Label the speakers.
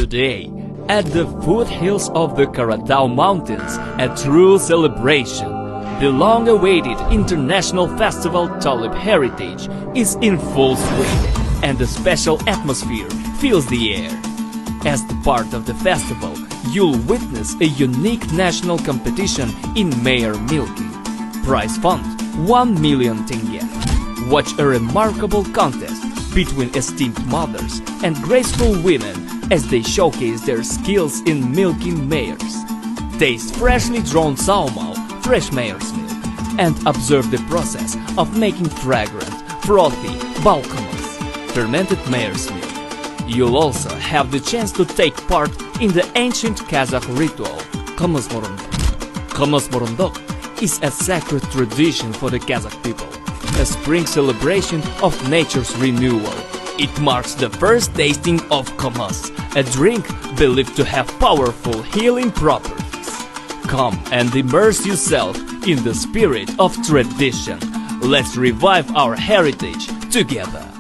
Speaker 1: Today, at the foothills of the Karatau Mountains, a true celebration. The long-awaited international festival Tulip Heritage is in full swing, and a special atmosphere fills the air. As the part of the festival, you'll witness a unique national competition in mare milking. Prize fund 1 million tenge. Watch a remarkable contest between esteemed mothers and graceful women as they showcase their skills in milking mares. Taste freshly drawn saumal, fresh mare's milk, and observe the process of making fragrant, frothy kumys, fermented mare's milk. You'll also have the chance to take part in the ancient Kazakh ritual, Kymyzmuryndyk. Kymyzmuryndyk is a sacred tradition for the Kazakh people, a spring celebration of nature's renewal. It marks the first tasting of kumys, a drink believed to have powerful healing properties. Come and immerse yourself in the spirit of tradition. Let's revive our heritage together.